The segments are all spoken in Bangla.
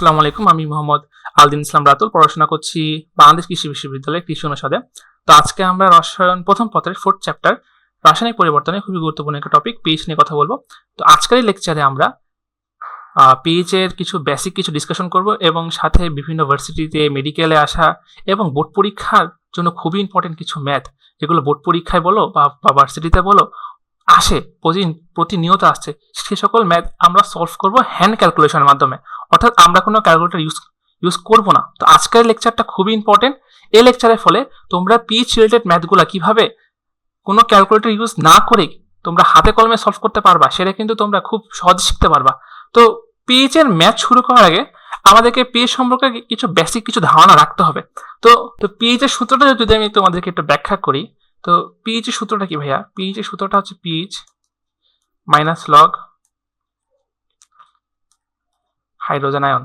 আসসালামু আলাইকুম, আমি মোহাম্মদ আলদিন ইসলাম রাতুল পড়াশোনা করছি বাংলাদেশ কৃষি বিশ্ববিদ্যালয়ের কৃষি অনুষদে। তো আজকে আমরা রসায়ন প্রথম পত্রের 4th চ্যাপ্টার রাসায়নিক পরিবর্তনে খুবই গুরুত্বপূর্ণ একটা টপিক পিএইচ নিয়ে কথা বলবো। তো আজকের এই লেকচারে আমরা পিএইচ এর কিছু বেসিক কিছু ডিসকাশন করব এবং সাথে বিভিন্ন ভার্সিটিতে মেডিকেলে আসা এবং বোর্ড পরীক্ষার জন্য খুবই ইম্পর্টেন্ট কিছু ম্যাথ, যেগুলো বোর্ড পরীক্ষায় বলো বা ভার্সিটিতে বলো আসে, প্রতিনিয়ত আসছে, সে সকল ম্যাথ আমরা সলভ করব হ্যান্ড ক্যালকুলেশনের মাধ্যমে। অর্থাৎ আমরা কোনো ক্যালকুলেটর ইউজ করব না। তো আজকের লেকচারটা খুবই ইম্পর্টেন্ট। এই লেকচারের ফলে তোমরা পিএইচ রিলেটেড ম্যাথগুলো কিভাবে কোনো ক্যালকুলেটর ইউজ না করে তোমরা হাতে কলমে সলভ করতে পারবা, সেটা কিন্তু তোমরা খুব সহজে শিখতে পারবা। তো পিএইচ এর ম্যাথ শুরু করার আগে আমাদেরকে পিএইচ সম্পর্কে কিছু বেসিক কিছু ধারণা রাখতে হবে। তো পিএইচ এর সূত্রটা যদি আমি তোমাদেরকে একটু ব্যাখ্যা করি, তো পিএইচ এর সূত্রটা কি ভাইয়া? পিএইচ এর সূত্রটা হচ্ছে pH minus log hydrogen ion.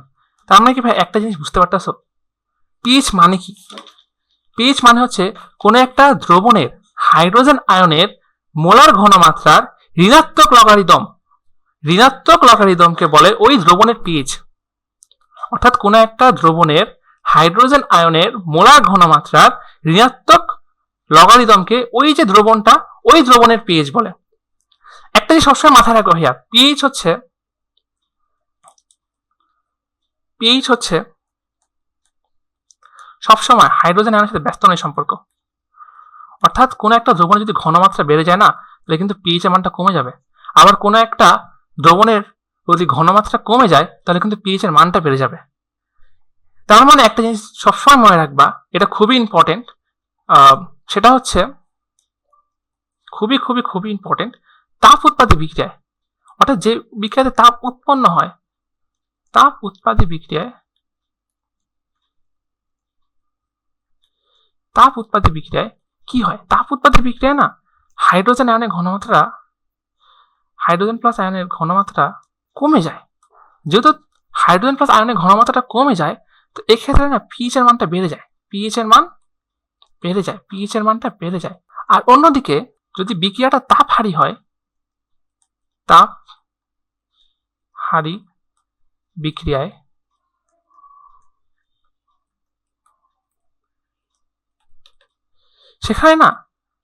তার মানে কি ভাই, একটা জিনিস বুঝতে পারতেছো পিএইচ মানে কি? পিএইচ মানে হচ্ছে কোনো একটা দ্রবণের হাইড্রোজেন আয়নের মোলার ঘনমাত্রার ঋণাত্মক লগারিদমকে বলে ওই দ্রবণের পিএইচ। অর্থাৎ কোনো একটা দ্রবণের হাইড্রোজেন আয়নের মোলার ঘনমাত্রার ঋণাত্মক লগারিদমকে ওই যে দ্রবণটা, ওই দ্রবণের পিএইচ বলে। একটা জিনিস সবসময় মাথায় রাখো ভাইয়া, পিএইচ হচ্ছে সবসময় হাইড্রোজেন আয়নের সাথে ব্যস্তনের সম্পর্ক। অর্থাৎ কোনো একটা দ্রবণের যদি ঘনমাত্রা বেড়ে যায় না, তাহলে কিন্তু পিএইচ এর মানটা কমে যাবে। আবার কোনো একটা দ্রবণের যদি ঘনমাত্রা কমে যায়, তাহলে কিন্তু পিএইচ এর মানটা বেড়ে যাবে। তার মানে একটা জিনিস সবসময় মনে রাখবা, এটা খুবই ইম্পর্টেন্ট, সেটা হচ্ছে খুবই খুবই খুবই ইম্পর্টেন্ট, তাপ উৎপাদী বিক্রিয়ায়, অর্থাৎ যে বিক্রিয়াতে তাপ উৎপন্ন হয়, তাপ উৎপাদী বিক্রিয়ায় কি হয়? তাপ উৎপাদী বিক্রিয়ায় না হাইড্রোজেন প্লাস আয়নের ঘনমাত্রা কমে যায়। যেহেতু হাইড্রোজেন প্লাস আয়নের ঘনমাত্রাটা কমে যায়, তো এক্ষেত্রে না পিএইচ এর মানটা বেড়ে যায়, পিএইচ এর মানটা বেড়ে যায়। আর অন্যদিকে যদি বিক্রিয়াটা তাপহারী হয়, তাপহারী বিক্রিয়ায় সেখানে না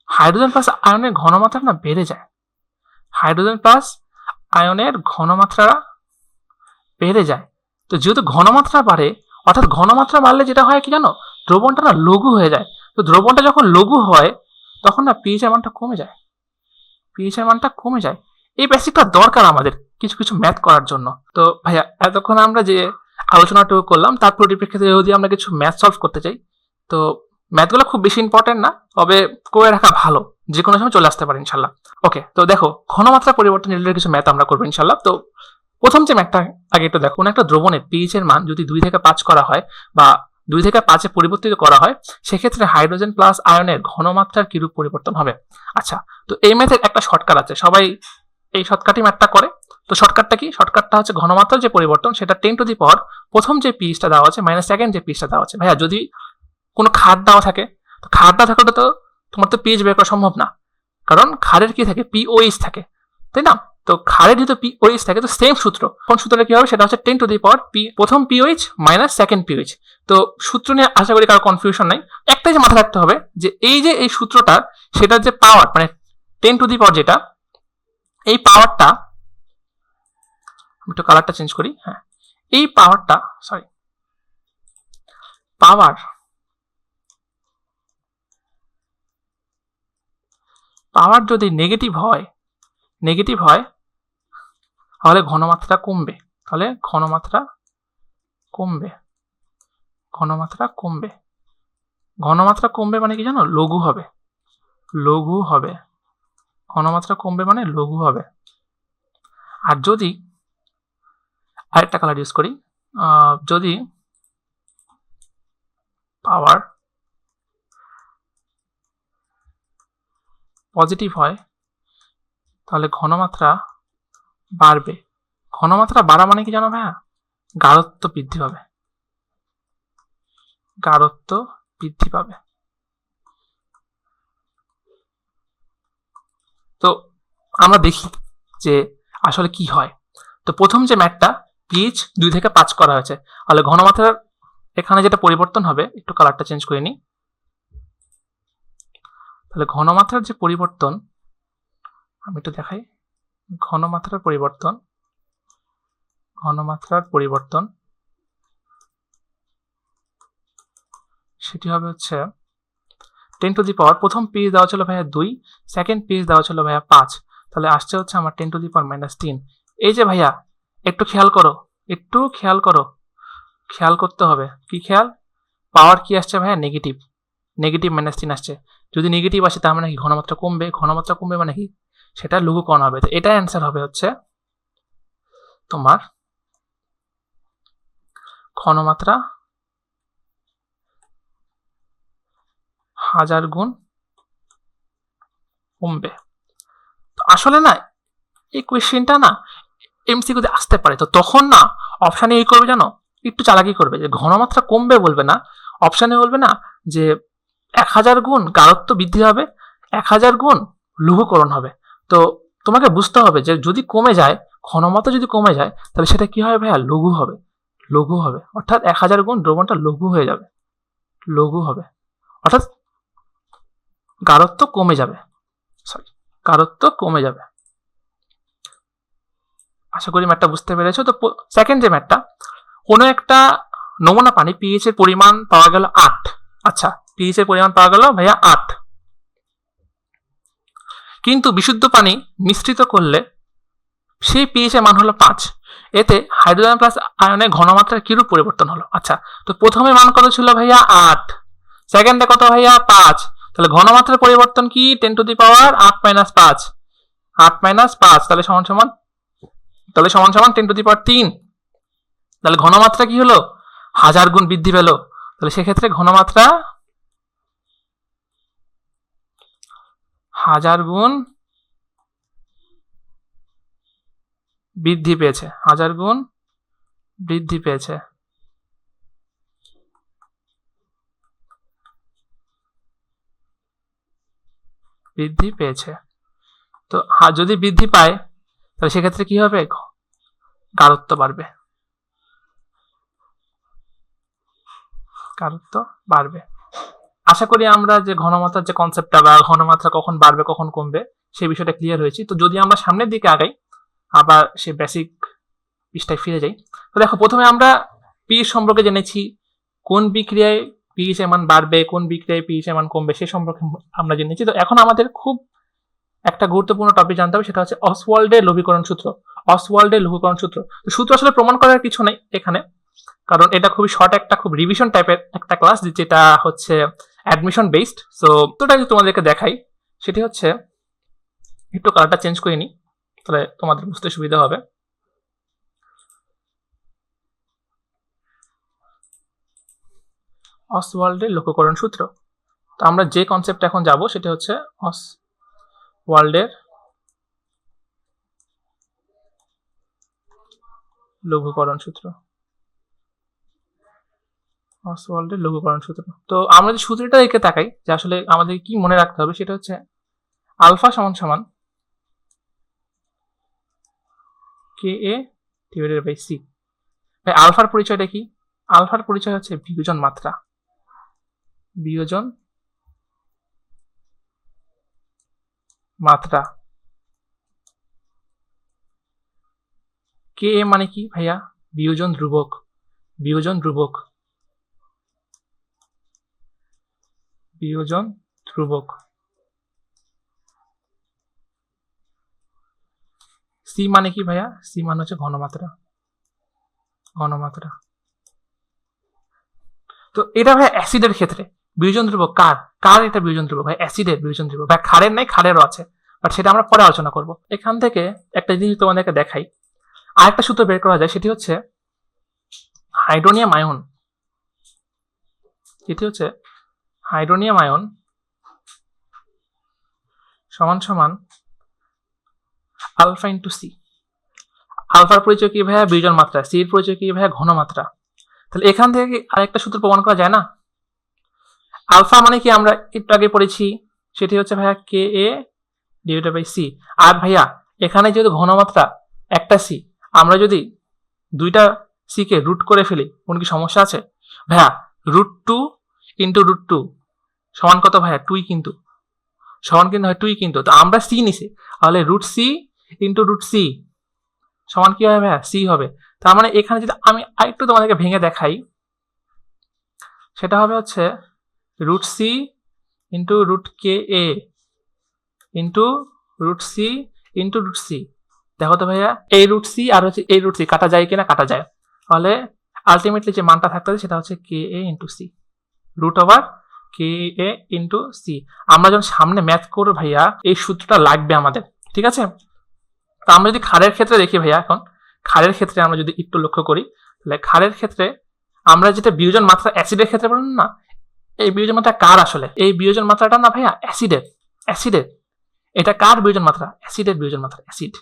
হাইড্রোজেন প্লাস আয়নের ঘনমাত্রা না বেড়ে যায়, তো যেহেতু ঘনমাত্রা বাড়ে, অর্থাৎ ঘনমাত্রা বাড়লে যেটা হয় কি জানো, দ্রবণটা না লঘু হয়ে যায়। তো দ্রবণটা যখন লঘু হয়, তখন না পিএইচ এর মানটা কমে যায়। এই বেসিকটা দরকার আমাদের কিছু কিছু ম্যাথ করার জন্য। তো ভাইয়া, এতক্ষণ আমরা যে আলোচনাটুকু করলাম, তার পরিপ্রেক্ষিতে যদি আমরা কিছু ম্যাথ সলভ করতে চাই, তো ম্যাথগুলো খুব বেশি ইম্পর্টেন্ট না, তবে করে রাখা ভালো, যে কোনো সময় চলে আসতে পারে ইনশাল্লাহ। ওকে, তো দেখো ঘনমাত্রা পরিবর্তন রিলেটেড কিছু ম্যাথ আমরা করবো ইনশাল্লাহ। তো প্রথম যে ম্যাথটা আগে একটু দেখো, একটা দ্রবণের পিএইচ এর মান যদি 2 থেকে 5 করা হয় বা 2 থেকে 5-এ পরিবর্তিত করা হয়, সেক্ষেত্রে হাইড্রোজেন প্লাস আয়নের ঘনমাত্রার কিরূপ পরিবর্তন হবে? আচ্ছা, তো এই ম্যাথের একটা শর্টকাট আছে, সবাই এই শর্টকাটই ম্যাথটা করে। তো শর্টকাটটা কি? শর্টকাটটা হচ্ছে ঘনমাত্রার যে পরিবর্তন, সেটা 10 টু দি পাওয়ার প্রথম যে পিএইচটা দেওয়া আছে মাইনাস সেকেন্ড যে পিএইচটা দেওয়া আছে। ভাইয়া, যদি কোনো খাদ দেওয়া থাকে, তো খাদ দেওয়া থাকলে তো তোমার তো পিএইচ বের করা সম্ভব না, কারণ খাদের কি থাকে? পিওএইচ থাকে, তাই না? তো ক্ষারের যেহেতু পিওএইচ থাকে, তো সেম সূত্র, কোন সূত্রটা কি হবে? সেটা হচ্ছে 10 টু দি পাওয়ার প্রথম পিওএইচ মাইনাস সেকেন্ড পিওএইচ। তো সূত্র নিয়ে আশা করি কারো কনফিউশন নাই। একটাই যে মাথায় রাখতে হবে, যে এই সূত্রটা, সেটার যে পাওয়ার মানে 10 টু দি পাওয়ার যেটা, এই পাওয়ারটা, একটু কালারটা চেঞ্জ করি, হ্যাঁ, এই পাওয়ারটা, পাওয়ার যদি নেগেটিভ হয়, তাহলে ঘনমাত্রা কমবে মানে কি জানো? লঘু হবে। ঘনমাত্রা কমবে মানে লঘু হবে। আর যদি আরেকটা কালার ইউজ করি, যদি পাওয়ার পজিটিভ হয়, তাহলে ঘনমাত্রা বাড়বে। ঘনমাত্রা বাড়া মানে কি জানো ভাইয়া? গাঢ়ত্ব বৃদ্ধি পাবে। তো আমরা দেখি যে আসলে কি হয়। তো প্রথম যে ম্যাথটা, পিএইচ 2 থেকে 5 করা হয়েছে। তাহলে ঘনমাত্রার এখানে যেটা পরিবর্তন হবে, একটু কালারটা চেঞ্জ করে নিই। তাহলে ঘনমাত্রার যে পরিবর্তন, আমি একটু দেখাই, ঘনমাত্রার পরিবর্তন 10 টু দি পাওয়ার, প্রথম পিএইচ দেওয়া ছিল ভাইয়া 2, সেকেন্ড পিএইচ দেওয়া ছিল ভাইয়া 5, তাহলে আসছে হচ্ছে আমার 10 টু দি পাওয়ার -3। এই যে ভাইয়া একটু খেয়াল করো, খেয়াল করতে হবে, কি খেয়াল, পাওয়ার কি আসছে ভাইয়া, নেগেটিভ -3 আসছে। যদি নেগেটিভ আসে তার মানে কি ঘনমাত্রা কমবে মানে কি সেটা লঘুকরণ হবে। তো এটা অ্যান্সার হবে হচ্ছে তোমার ঘনমাত্রা 1000 গুণ কমবে। তো আসলে না এই কোয়েশ্চেনটা না এমসিকিউতে আসতে পারে, তো তখন না অপশানে এই করবে জানো, একটু চালাকি করবে, যে ঘনমাত্রা কমবে বলবে না, অপশানে বলবে না যে 1000 গুণ গাঢ়ত্ব বৃদ্ধি হবে, 1000 গুণ লঘুকরণ হবে। তো তোমাকে বুঝতে হবে যে যদি কমে যায়, ঘনমাত্রা যদি কমে যায়, তাহলে সেটা কি হবে ভাইয়া, লঘু হবে, অর্থাৎ 1000 গুণ দ্রবণটা লঘু হয়ে যাবে, অর্থাৎ গাঢ়ত্ব কমে যাবে। আশা করি ম্যাথটা বুঝতে পেরেছো। তো সেকেন্ড যে ম্যাথটা, কোনো একটা নমুনা পানি পিএইচ এর পরিমাণ পাওয়া গেল 8, আচ্ছা পিএইচ এর পরিমাণ পাওয়া গেল ভাইয়া 8, কিন্তু বিশুদ্ধ পানি মিশ্রিত করলে সেই পিএইচ এর মান হলো 5, এতে হাইড্রোজেন প্লাস আয়নের ঘনমাত্রার কিরূপ পরিবর্তন হলো। আচ্ছা, তো প্রথমে মান কত ছিল ভাইয়া 8, সেকেন্ডে কত ভাইয়া 5, তাহলে ঘনমাত্রার পরিবর্তন কি 10 টু দি পাওয়ার 8 - 5, তাহলে সমান 10 টু দি পাওয়ার 3, তাহলে ঘনমাত্রা কি হলো 1000 গুণ বৃদ্ধি পেল। তাহলে সেক্ষেত্রে ঘনমাত্রা 1000 গুণ বৃদ্ধি পেয়েছে, তো যদি বৃদ্ধি পায় তাহলে সেক্ষেত্রে কি হবে, গাঢ়ত্ব বাড়বে। আশা করি আমরা যে ঘনমাত্রার যে কনসেপ্টটা বা ঘনমাত্রা কখন বাড়বে কখন কমবে সেই বিষয়টা ক্লিয়ার হয়েছি। তো যদি আমরা সামনের দিকে আগাই, আবার সে বেসিক পৃষ্ঠায় ফিরে যাই, তো দেখো প্রথমে আমরা পিএইচ সম্পর্কে জেনেছি, কোন বিক্রিয়ায় পিএইচ এর মান বাড়বে, কোন বিক্রিয়ায় পিএইচ এর মান কমবে সে সম্পর্কে আমরা জেনেছি। তো এখন আমাদের খুব একটা গুরুত্বপূর্ণ টপিক জানতে হবে, সেটা হচ্ছে অসওয়াল্ডের লঘুকরণ সূত্র। তো সূত্র আসলে প্রমাণ করার কিছু নেই এখানে, কারণ এটা খুবই শর্ট একটা, খুব রিভিশন টাইপের একটা ক্লাস, যেটা হচ্ছে অ্যাডমিশন বেসড। সো তোটা যদি তোমাদেরকে দেখাই, সেটি হচ্ছে, একটু কালারটা চেঞ্জ করে নিই তাহলে তোমাদের বুঝতে সুবিধা হবে। অসওয়াল্ডের লঘুকরণ সূত্র। তো আমরা যে কনসেপ্ট এখন যাব সেটা হচ্ছে অসওয়াল্ডের লঘুকরণ সূত্র। তো আমরা যে সূত্রটা দিকে তাকাই, যে আসলে আমাদের কি মনে রাখতে হবে, সেটা হচ্ছে আলফা সমান সমান KA ডিভাইডেড বাই C। ভাই আলফার পরিচয়টা কি? আলফার পরিচয় হচ্ছে বিয়োজন মাত্রা। KA মানে কি ভাইয়া? বিয়োজন ধ্রুবক। C মানে কি ভাইয়া? C মানে হচ্ছে ঘনমাত্রা। তো এটা ভাই অ্যাসিডের ক্ষেত্রে বিয়োজন ধ্রুবক কার এটা বিয়োজন ধ্রুবক ভাই? অ্যাসিডের বিয়োজন ধ্রুবক। ভাই ক্ষারের নাই, ক্ষারেরও আছে, বাট সেটা আমরা পরে আলোচনা করব। এখান থেকে একটা জিনিস তোমাদেরকে দেখাই, আরেকটা সূত্র বের করা যায়, সেটি হচ্ছে হাইড্রোনিয়াম আয়ন সমান সমান আলফা ইন্টু সি। আলফার পরিচয় কি ভাইয়া? বিয়োজন মাত্রা। সি এর পরিচয় কি ভাইয়া? ঘনমাত্রা। তাহলে এখান থেকে আরেকটা সূত্র প্রমাণ করা যায় না? আলফা মানে কি আমরা একটু আগে পড়েছি, সেটি হচ্ছে ভাইয়া KA ডিভাইডেড বাই C। আর ভাইয়া এখানে যেহেতু ঘনমাত্রা একটা C, আমরা যদি দুইটা সি কে রুট করে ফেলি, কোন কি সমস্যা আছে ভাইয়া? √2 ইন্টু √2 সমান কত ভাইয়া? 2 কিন্তু সমান কিন্তু হয় 2 কিন্তু। তো আমরা সি নিছি, তাহলে √c ইন্টু √c সমান কি হবে ভাইয়া? সি হবে। তার মানে এখানে যদি আমি আরেকটু তোমাদেরকে ভেঙে দেখাই, সেটা হবে হচ্ছে √c into √ka into √c into √c। দেখো তো ভাইয়া, এই √c আর হচ্ছে এই √c কাটা যায় কিনা? কাটা যায়। তাহলে আলটিমেটলি যে মানটা থাকতে হবে সেটা হচ্ছে ka into c, √ka into c। আমরা যখন সামনে ম্যাথ করবো ভাইয়া, এই সূত্রটা লাগবে আমাদের, ঠিক আছে? তো আমরা যদি ক্ষারের ক্ষেত্রে দেখি ভাইয়া, এখন ক্ষারের ক্ষেত্রে আমরা যদি একটু লক্ষ্য করি, তাহলে ক্ষারের ক্ষেত্রে আমরা যেটা বিয়োজন মাত্রা অ্যাসিডের ক্ষেত্রে বললাম না, এই বিয়োজন মাত্রা কার আসলে? এই বিয়োজন মাত্রাটা না ভাইয়া অ্যাসিডের। অ্যাসিডের এটা কার বিয়োজন মাত্রা? অ্যাসিডের বিয়োজন মাত্রা, অ্যাসিড।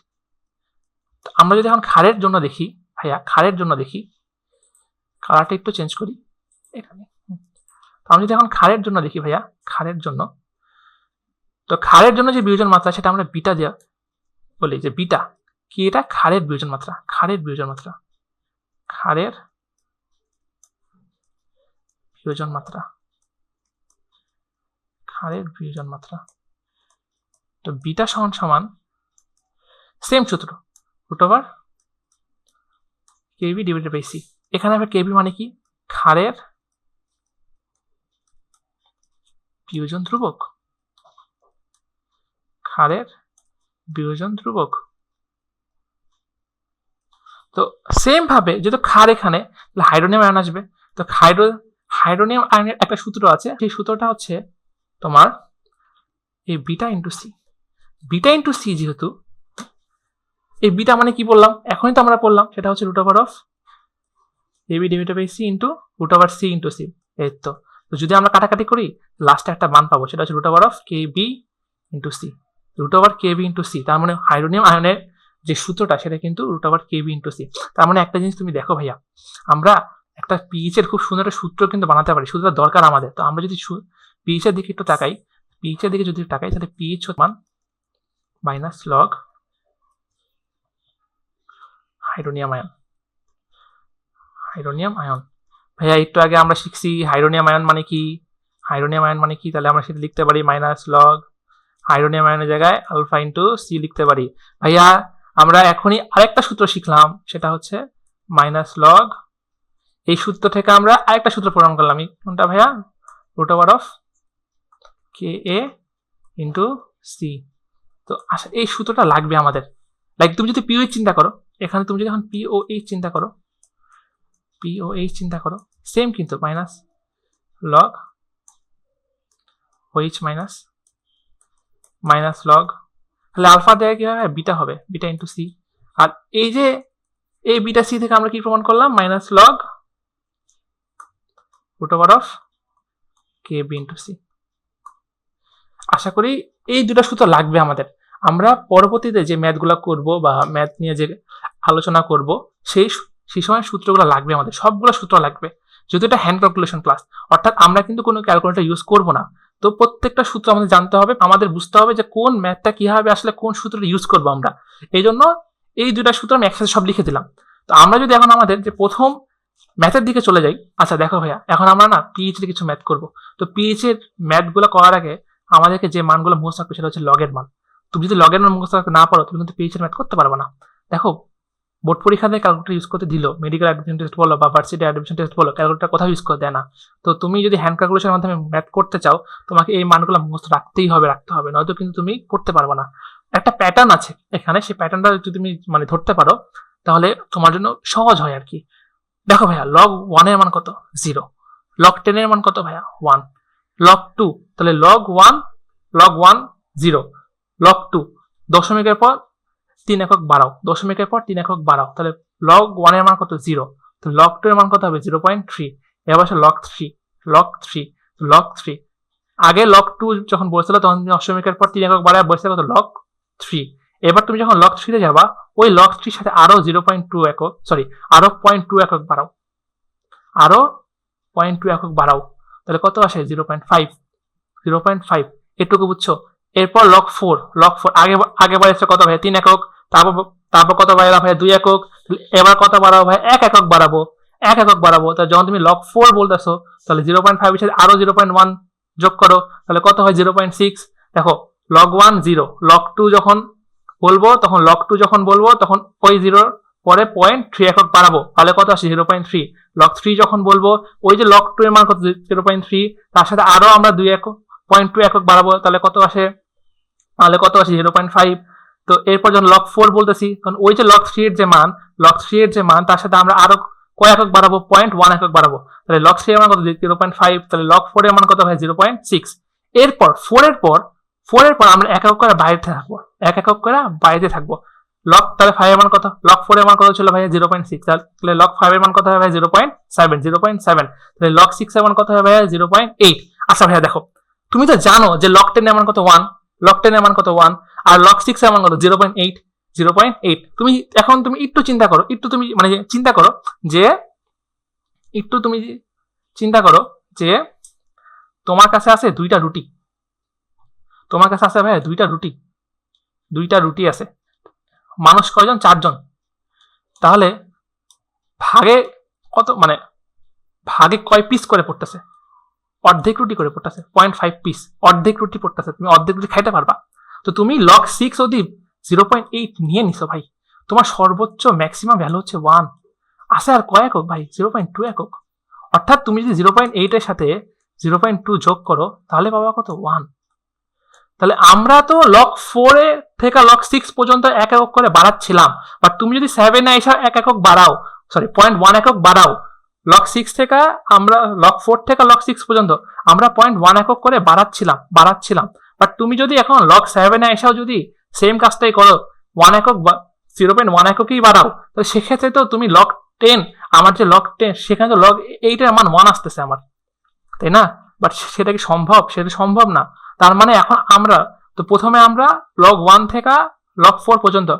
তো আমরা যদি এখন ক্ষারের জন্য দেখি ভাইয়া, ক্ষারের জন্য দেখি, কালারটা একটু চেঞ্জ করি এখানে। তো আমি যদি এখন ক্ষারের জন্য দেখি ভাইয়া, ক্ষারের জন্য, তো ক্ষারের জন্য যে বিয়োজন মাত্রা সেটা আমরা বিটা দেওয়া বলি, যে বিটা কি? এটা ক্ষারের বিয়োজন মাত্রা, ক্ষারের বিয়োজন মাত্রা, ক্ষারের বিয়োজন মাত্রা, ক্ষারের বিয়োজন মাত্রা। তো বিটা সমান সমান সেম সূত্র, √kb ডিভাইডেড বাই c। এখানে আবার kb মানে কি? ক্ষারের বিয়োজন ধ্রুবক, ক্ষারের বিয়োজন ধ্রুবক। তো সেম ভাবে যেহেতু ক্ষার এখানে, হাইড্রোনিয়াম আয়ন আসবে। তো হাইড্রোনিয়াম আয়নের একটা সূত্র আছে, সেই সূত্রটা হচ্ছে তোমার এই beta into c. Beta into c, যেহেতু এই বিটা মানে কি বললাম এখনই তো আমরা বললাম, সেটা হচ্ছে √ab divided by c into √c into c। এই তো যদি আমরা কাটাকাটি করি লাস্টে একটা মান পাবো, সেটা হচ্ছে √kb into c, √kb into c। তার মানে হাইড্রোনিয়াম আয়নের যে সূত্রটা সেটা কিন্তু √kb ইন্টু c। তার মানে একটা জিনিস তুমি দেখো ভাইয়া, আমরা একটা পিএইচ এর খুব সুন্দর একটা সূত্র কিন্তু বানাতে পারি, সূত্রটা দরকার আমাদের। তো আমরা যদি পিএইচ এর দিকে একটু তাকাই, পিএইচ এর দিকে যদি তাকাই, তাহলে পিএইচ মান minus log hydronium ion, hydronium ion. ভাইয়া একটু আগে আমরা শিখছি হাইড্রোনিয়াম আয়ন মানে কি, হাইড্রোনিয়াম আয়ন মানে কি? তাহলে আমরা সেটা লিখতে পারি মাইনাস লগ হাইড্রোনিয়াম আয়নের জায়গায় আলফা ইন্টু সি লিখতে পারি। ভাইয়া আমরা এখনই আরেকটা সূত্র শিখলাম, সেটা হচ্ছে মাইনাস লগ, এই সূত্র থেকে আমরা আরেকটা সূত্র প্রমাণ করলাম, কোনটা ভাইয়া? √ka into c. তো আচ্ছা, এই সূত্রটা লাগবে আমাদের। লাইক তুমি যদি পিওএইচ চিন্তা করো, এখানে তুমি যদি এখন পিওএইচ চিন্তা করো, পিওএইচ চিন্তা করো, সেম কিন্তু minus log OH minus minus log, তাহলে আলফা দেয় কি হবে? বিটা হবে, বিটা ইন্টু সি। আর এই যে এই বিটা সি থেকে আমরা কি প্রমাণ করলাম? Minus log √kb into C. আশা করি এই দুটো সূত্র লাগবে আমাদের। আমরা পরবর্তীতে যে ম্যাথগুলো করব বা ম্যাথ নিয়ে যে আলোচনা করব, সেই সময় সূত্রগুলো লাগবে আমাদের, সবগুলো সূত্র লাগবে। যেহেতু এটা হ্যান্ড ক্যালকুলেশন ক্লাস, অর্থাৎ আমরা কিন্তু কোনো ক্যালকুলেটর ইউজ করব না। তো প্রত্যেকটা সূত্র আমাদের জানতে হবে, আমাদের বুঝতে হবে যে কোন ম্যাথটা কিভাবে আসলে কোন সূত্রটা ইউজ করবো আমরা। এই জন্য এই দুটা সূত্র আমি একসাথে সব লিখে দিলাম। তো আমরা যদি এখন আমাদের যে প্রথম ম্যাথের দিকে চলে যাই, আচ্ছা দেখো ভাইয়া, এখন আমরা না পিএইচ এর কিছু ম্যাথ করব। তো পিএইচ এর ম্যাথগুলো করার আগে আমাদেরকে যে মানগুলো মুখস্থ রাখবে সেটা হচ্ছে লগের মান। তুমি যদি লগের মান মুখস্থ রাখতে না পারো, তুমি কিন্তু পিএইচ এর ম্যাথ করতে পারবে না। দেখো বোর্ড পরীক্ষাতে ক্যালকুলেটর ইউজ করতে দিল, মেডিকেল অ্যাডমিশন টেস্ট বলো বা ভার্সিটি অ্যাডমিশন টেস্ট বলো, ক্যালকুলেটর কোথাও ইউজ করে দেয় না। তো তুমি যদি হ্যান্ড ক্যালকুলেশনের মাধ্যমে ম্যাথ করতে চাও, তোমাকে এই মানগুলো মুখস্থ রাখতে হবে, নয়তো কিন্তু তুমি করতে পারবে না। একটা প্যাটার্ন আছে এখানে, সেই প্যাটার্নটা যদি তুমি মানে ধরতে পারো, তাহলে তোমার জন্য সহজ হয় আর কি। দেখো ভাইয়া, লগ 1 এর মান কত? 0। লগ 10 এর মান কত ভাইয়া? 1। লগ 2, তাহলে লগ 1 0। লগ 2 দশমিকের পর 3 একক বাড়াও, দশমিকের পর 3 একক বাড়াও, তাহলে লগ 1 এর মান কত? 0। তো লগ 2 এর মান কত হবে? 0.3। এবার আসে লগ 3। আগে লগ 2 যখন বলছিল তখন দশমিকের পর 3 একক বাড়ায় বলছিল কত? লগ 3। এবার তুমি যখন লগ 3 তে যাবা, ওই লগ 3 সাথে আরো 0.2 একক, সরি আরো 0.2 একক বাড়াও, আরো 0.2 একক বাড়াও, তাহলে কত আসে? 0.5। এটুকু বুঝছো? এরপর লগ 4 আগে বাড়াচ্ছে কত ভাই? 3 একক, তারপর তারপর কত বাড়াবো ভাই 2 একক, এবার কত বাড়াবো ভাই 1 একক বাড়াবো, 1 একক বাড়াবো। তাহলে যখন তুমি log 4 বলতেছো তাহলে 0.5 এর সাথে আরো 0.1 যোগ করো, তাহলে কত হয় 0.6। দেখো log 1 0, log 2 যখন বলবো তখন ওই 0 পরে 0.3 একক বাড়াবো, তাহলে কত আসে 0.3। log 3 যখন বলবো ওই যে log 2 এর মান কত 0.3, তার সাথে আরো আমরা 2 একক 0.2 একক বাড়াবো, তাহলে কত আসে 0.5। তো এরপর যখন log 4 বলতেছি তখন ওই যে log 3 এর যে মান তার সাথে আমরা আরো কয় একক বাড়াবো 0.1 একক বাড়াবো, তাহলে log 3 এর মান কত 0.5, তাহলে log 4 এর মান কত হয় 0.6। এরপর 4 এর পর আমরা 1 একক করে বাইরে থাকবো, log তাহলে 5 এর মান কত, log 4 এর মান কত ছিল ভাই 0.6, তাহলে log 5 এর মান কত হয় ভাই 0.7, তাহলে log 6 এর মান কত হয় ভাই 0.8। আচ্ছা ভাইয়া দেখো তুমি তো জানো যে log 10 এর মান কত 1, আর log 6 এর মান কত 0.8। তুমি একটু চিন্তা করো, যে তোমার কাছে আছে দুইটা রুটি, ভাই দুইটা রুটি আছে, মানুষ কয়জন 4 জন, তাহলে ভাগে কয় পিস করে পড়তেছে, অর্ধেক রুটি করে পড়তেছে, 0.5 পিস, অর্ধেক রুটি পড়তেছে, তুমি অর্ধেক রুটি খাইতে পারবা। তো তুমি log 6 অবধি 0.8 নিয়ে নিছো ভাই, তোমার সর্বোচ্চ ম্যাক্সিমাম ভ্যালু হচ্ছে 1, আছে আর কয় একক ভাই 0.2 একক, অর্থাৎ তুমি যদি 0.8 এর সাথে 0.2 যোগ করো তাহলে পাবা কত 1। তাহলে আমরা তো log 4 থেকে log 6 পর্যন্ত 1 একক করে বাড়াচ্ছিলাম, বাট তুমি যদি 7 এ এসে 1 একক বাড়াও, 0.1 একক বাড়াও, log 4 থেকে log 6 পর্যন্ত আমরা 0.1 একক করে বাড়াচ্ছিলাম, বাট তুমি যদি এখন log 7 এ এসেও যদি সেম কাজটাই করো, 1 একক 0.1 এককই বাড়াও, তাহলে সেক্ষেত্রে তো তুমি log 10, আমার যে log 10 সেখানে তো log 8 এর মান 1 আসতেছে আমার, তাই না? বাট সেটা কি সম্ভব? সেটা সম্ভব না। তার মানে এখন আমরা তো প্রথমে আমরা log 1 থেকে log 4 পর্যন্ত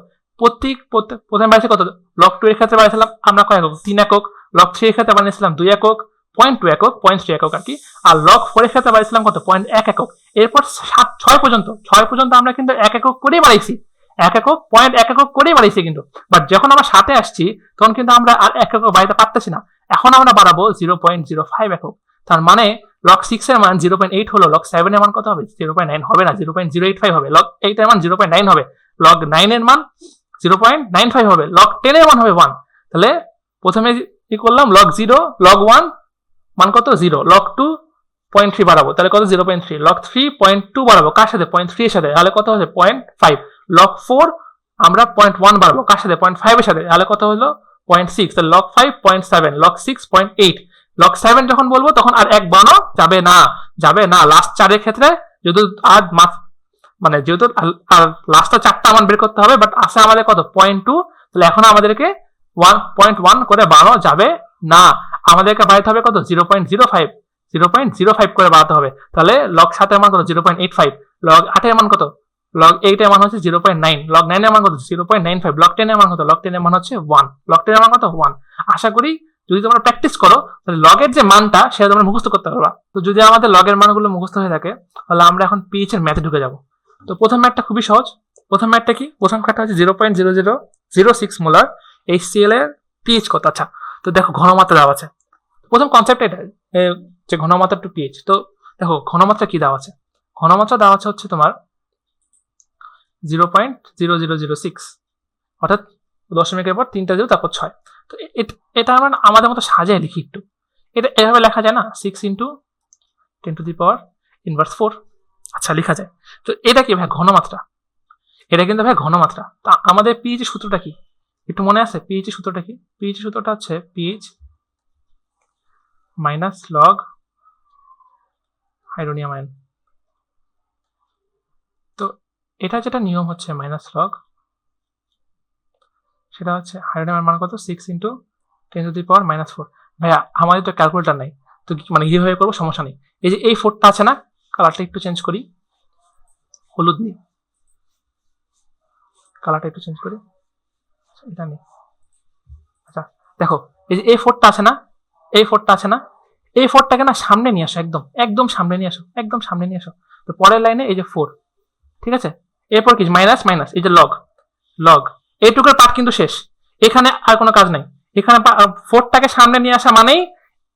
প্রথমে বাড়িয়েছি কত, log 2 এর ক্ষেত্রে বাড়িয়েছিলাম আমরা কয় একক 3 একক, log 3 এর ক্ষেত্রে বানিয়েছিলাম 2 একক, 0.2 একক, 0.3 একক আর কি, আর log 4 এর ক্ষেত্রে বাড়িয়েছিলাম কত 0.1 একক। এরপর 6 পর্যন্ত আমরা কিন্তু 1 একক করেই বাড়াইছি, 1 একক 0.1 একক করেই বাড়াইছি কিন্তু, বাট যখন আমরা 7 এ আসছি তখন কিন্তু আমরা আর 1 একক বাড়াইতে পারতেছি না, এখন আমরা বাড়াবো 0.05 একক। তার মানে log 6 এর মান 0.8 হলো, log 7 এর মান কত হবে 0.9 হবে না, 0.085 হবে, log 8 এর মান 0.9 হবে, log 9 এর মান 0.95 হবে, log 10 এর মান হবে 1। তাহলে প্রথমে কি করলাম, log 0, log 1 মান কত 0, log 2 0.3 বাড়াবো, তাহলে কত 0.3, log 3 0.2 বাড়াবো কার সাথে 0.3 এর সাথে, তাহলে কত হচ্ছে 0.5, log 4 আমরা 0.1 বাড়াবো কার সাথে 0.5 এর সাথে, তাহলে কত হলো 0.6, তাহলে log 5 0.7, log 6 0.8, log 7 যখন বলবো তখন আর 1 বাড়ানো যাবে না, লাস্ট 4 এর ক্ষেত্রে যেহেতু আর লাস্টটা 4টা মান বের করতে হবে, বাট আছে আমাদের কত 0.2, তাহলে এখন আমাদেরকে 1.1 করে বাড়ানো যাবে না, আমাদেরকে বাড়াতে হবে কত 0.05 করে বাড়াতে হবে। তাহলে log 7 এর মান কত 0.85, log 8 এর মান কত, log 8 এর মান হচ্ছে 0.9, log 9 এর মান কত 0.95, log 10 এর মান কত, log 10 এর মান হচ্ছে 1, log 10 এর মান কত 1। আশা করি যদি তোমরা প্র্যাকটিস করো তাহলে লগের যে মানটা সেটা তোমরা মুখস্থ করতে পারবা। তো যদি আমাদের লগের মানগুলো মুখস্থ হয়ে থাকে তাহলে আমরা এখন পিএইচ এর ম্যাথে ঢুকে যাব। তো প্রথম ম্যাথটা খুবই সহজ, প্রথম ম্যাথটা কি, প্রথম ম্যাথটা হচ্ছে 0.0006 মোলার HCl এর পিএইচ কত। আচ্ছা তো দেখো ঘনমাত্রা দেওয়া আছে, প্রথম কনসেপ্ট এটা যে ঘনমাত্রা টু পিএইচ। তো দেখো ঘনমাত্রা কি দেওয়া আছে, ঘনমাত্রা দেওয়া আছে হচ্ছে তোমার 0.0006, অর্থাৎ দশমিকের পর 3টা 0 তারপর 6। তো এটা আমরা আমাদের মতো সাজিয়ে লিখি একটু, এটা এভাবে লেখা যায় না 6 × 10⁻⁴। আচ্ছা লেখা যায়। তো এটা কি ভাই ঘনমাত্রা, এটা কিন্তু ভাই ঘনমাত্রা। তা আমাদের পিএইচ সূত্রটা কি একটু মনে আছে, পিএইচ সূত্রটা কি, পিএইচ সূত্রটা হচ্ছে pH minus log hydronium ion. তো এটা যেটা নিয়ম হচ্ছে মাইনাস লগ, সেটা হচ্ছে হাইড্রোনিয়ামের মান কত 6 × 10⁻⁴। ভাইয়া আমাদের তো ক্যালকুলেটর নাই, তো মানে কিভাবে করবো সমস্যা নেই, এই যে এই 4টা আছে না, কালারটা একটু চেঞ্জ করি, হলুদ নেই, কালারটা একটু চেঞ্জ করি, এটা নেই। আচ্ছা দেখো এই যে এই 4টা আছে না, এই 4টা আছে না, এই 4টাকে না সামনে নিয়ে আসো, একদম সামনে নিয়ে আসো, একদম সামনে নিয়ে আসো। তো পরের লাইনে এই যে 4, ঠিক আছে, এরপর কি মাইনাস মাইনাস, এই যে লগ, এইটুকুর পার্ট কিন্তু শেষ, এখানে আর কোনো কাজ নাই। এখানে 4টাকে সামনে নিয়ে আসা মানেই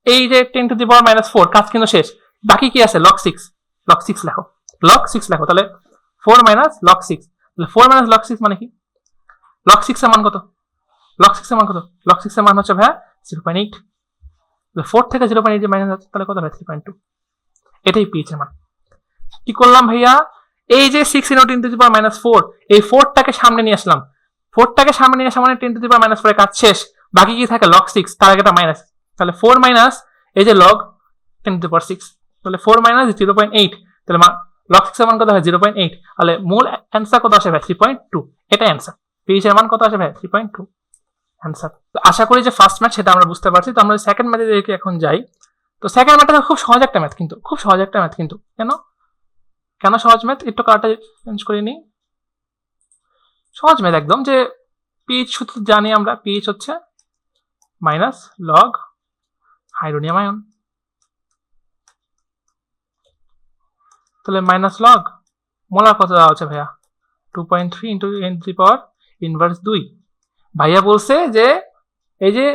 এই যে 10⁻⁻4 কাজ কিন্তু শেষ। বাকি কি আছে? log 6, log 6 লেখো, log 6 লেখো। তাহলে 4 - log 6, তাহলে 4 - log 6 মানে কি? log 6 এর মান কত? log 6 এর মান কত? log 6 এর মান হচ্ছে ভাইয়া 0.8। 4 থেকে 0.8 যে মাইনাস হচ্ছে তাহলে কত হয়? 3.2। এটাই পিএইচ এর মান। কি করলাম ভাইয়া? এই যে 6 × 10⁻⁻4, এই 4টাকে সামনে নিয়ে আসলাম। 4টাকে সামনে নিয়ে আসা মানে 10⁻⁻4 এর কাজ শেষ। বাকি কি থাকে? log 6, তার আগে একটা মাইনাস। তাহলে 4 মাইনাস এই যে log 10⁻6, তাহলে 4 - 0.8, তাহলে log 6 এর মান কত হয়? 0.8। তাহলে মূল অ্যান্সার কত আসে ভাই? 3.2। এটাই অ্যান্সার। পিএইচ এর মান কত আসে ভাই? 3.2 অ্যান্সার। তো আশা করি যে ফার্স্ট ম্যাথ সেটা আমরা বুঝতে পারছি। তো আমরা সেকেন্ড ম্যাথে দেখি এখন যাই। তো সেকেন্ড ম্যাথটা খুব সহজ একটা ম্যাথ, কিন্তু খুব সহজ একটা ম্যাথ। কিন্তু কেন সহজ ম্যাথ? একটু কালারটা চেঞ্জ করে নিই। সহজ ম্যাথ একদম, যে পিএইচ সূত্র জানি আমরা, পিএইচ হচ্ছে মাইনাস লগ হাইড্রোনিয়াম আয়ন। তাহলে মাইনাস লগ মোলার কত দেওয়া হচ্ছে ভাইয়া? 2.3 × 10⁻⁻2। ভাইয়া বলছে যে এই যে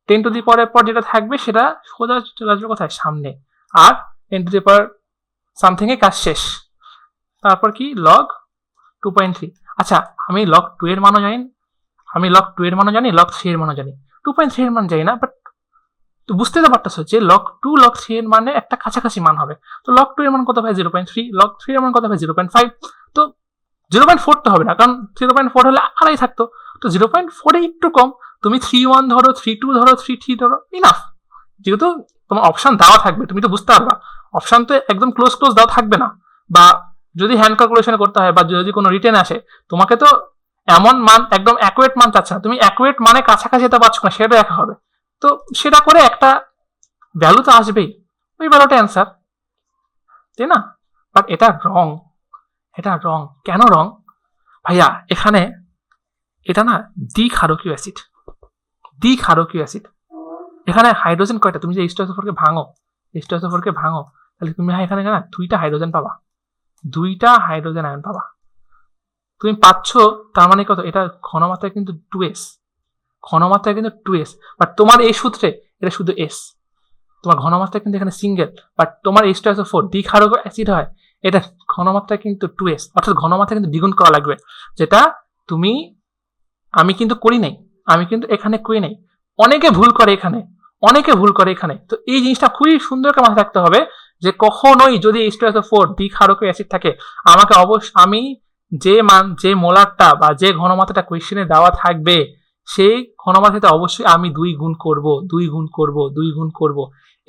10⁻⁻ পর যেটা থাকবে সেটা সোজা চলে আসবে কোথায়? সামনে। আর 10⁻⁻ সামথিং এর কাজ শেষ। তারপর কি? log 2.3। আচ্ছা, আমি log 2 এর মানও জানি, log 3 এর মানও জানি, 2.3 এর মান জানি না। বাট তো বুঝতে তো পারতেছো যে log 2 log 3 এর মানে একটা কাছাকাছি মান হবে। তো log 2 এর মান কত ভাই? 0.3। log 3 এর মান কত ভাই? 0.5। তো 0.4 তো হবে না, কারণ 0.4 হলে আড়াই থাকতো। তো 0.4 এ একটু কম। তুমি 3.1 ধরো, 3.2 ধরো, 3.3 ধরো, ইনাফ। যেহেতু তোমার অপশন দেওয়া থাকবে, তুমি তো বুঝতে পারবা। অপশন তো একদম ক্লোজ দেওয়া থাকবে না। বা যদি হ্যান্ড ক্যালকুলেশন করতে হয় বা যদি কোনো রিটেন আসে, তোমাকে তো এমন মান, একদম অ্যাকুরেট মান চাচ্ছে না, তুমি অ্যাকুরেট মানে কাছাকাছি যেতে পারছো না সেটা দেখা হবে। তো সেটা করে একটা ভ্যালু তো আসবেই, ওই ভ্যালুটা অ্যান্সার, তাই না? বাট এটা রং। কেন রং ভাইয়া? এখানে এটা না দ্বিক্ষারকীয় অ্যাসিড। এখানে হাইড্রোজেন কয়টা? তুমি যে H2SO4 কে ভাঙো, তাহলে তুমি এখানে না 2টা হাইড্রোজেন পাবা, 2টা হাইড্রোজেন আয়ন পাবা। তুমি পাচ্ছ, তার মানে কত? এটা ঘনমাত্রায় কিন্তু 2s, বাট তোমার এই সূত্রে এটা শুধু s। তোমার ঘনমাত্রা কিন্তু এখানে সিঙ্গেল, বাট তোমার H2SO4 দ্বিক্ষারক অ্যাসিড হয়, এটা ঘনমাত্রা কিন্তু 2s, অর্থাৎ ঘনমাত্রা কিন্তু দ্বিগুণ করা লাগবে। যেটা আমি কিন্তু করি নাই, এখানে করি নাই। অনেকে ভুল করে এখানে। তো এই জিনিসটা খুবই সুন্দর করে মাথায় রাখতে হবে যে কখনোই যদি H2SO4 দ্বিক্ষারক অ্যাসিড থাকে, আমাকে আমি যে মোলারটা বা যে ঘনমাত্রাটা কোয়েশ্চেনে দেওয়া থাকবে, সেই ঘনমাত্রাতে অবশ্যই আমি 2 গুণ করব।